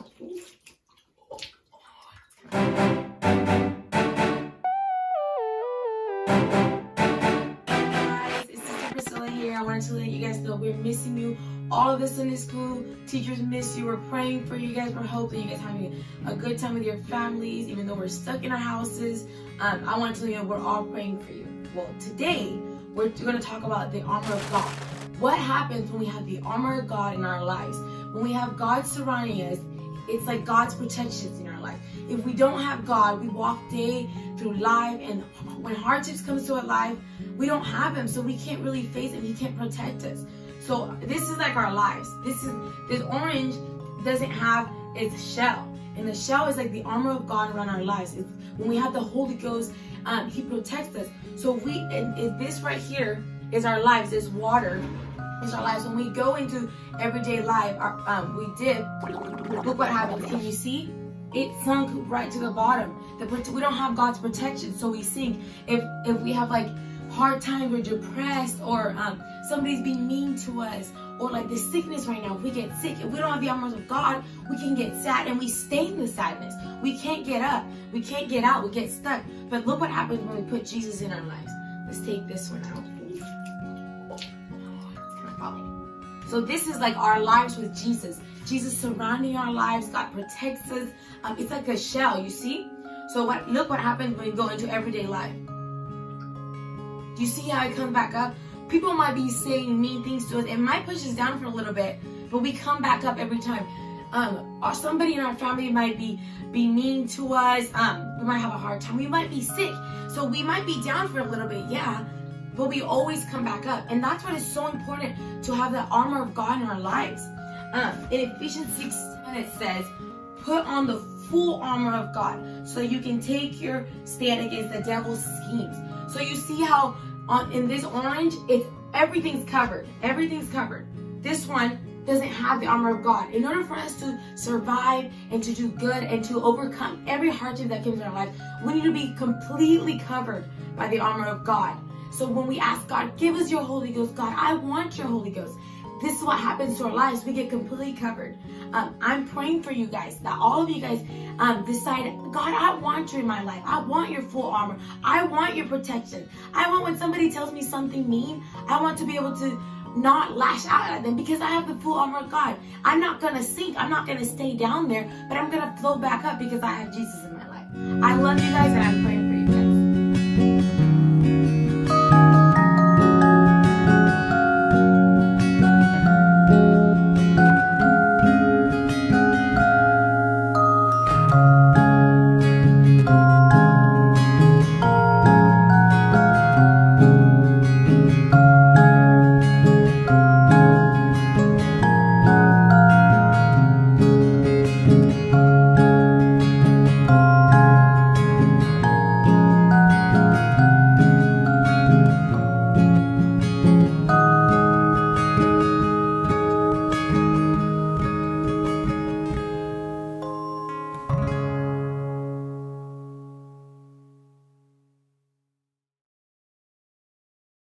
It's Sister Priscilla here. I wanted to let you guys know we're missing you. All of the Sunday school teachers miss you. We're praying for you guys. We're hoping you guys having a good time with your families, even though we're stuck in our houses. I want to tell you we're all praying for you. Well, today we're going to talk about the armor of God. What happens when we have the armor of God in our lives? When we have God surrounding us, it's like God's protections in our life. If we don't have God, we walk day through life, and when hardships comes to our life, we don't have Him, so we can't really face Him. He can't protect us. So this is like our lives. This orange doesn't have its shell, and the shell is like the armor of God around our lives. When we have the Holy Ghost, He protects us. So this right here is our lives. This water is our lives. When we go into everyday life, we dip. Look what happens. Can you see? It sunk right to the bottom. We don't have God's protection, so we sink. If we have like hard times, we're depressed, or somebody's being mean to us, or like this sickness right now, if we get sick, if we don't have the armor of God, we can get sad and we stay in the sadness. We can't get up. We can't get out. We get stuck. But look what happens when we put Jesus in our lives. Let's take this one out. So this is like our lives with Jesus. Jesus surrounding our lives. God protects us. It's like a shell, you see? So look what happens when we go into everyday life. Do you see how it comes back up? People might be saying mean things to us. It might push us down for a little bit, but we come back up every time. Or somebody in our family might be mean to us. We might have a hard time. We might be sick. So we might be down for a little bit, yeah, but we always come back up. And that's what is so important, to have the armor of God in our lives. In Ephesians 6:10 it says, put on the full armor of God so you can take your stand against the devil's schemes. So you see how in this orange, everything's covered. Everything's covered. This one doesn't have the armor of God. In order for us to survive and to do good and to overcome every hardship that comes in our life, we need to be completely covered by the armor of God. So when we ask God, give us your Holy Ghost, God, I want your Holy Ghost. This is what happens to our lives. We get completely covered. I'm praying for you guys, that all of you guys decide, God, I want you in my life. I want your full armor. I want your protection. I want when somebody tells me something mean, I want to be able to not lash out at them because I have the full armor of God. I'm not going to sink. I'm not going to stay down there, but I'm going to float back up because I have Jesus in my life. I love you guys, and I'm praying for you.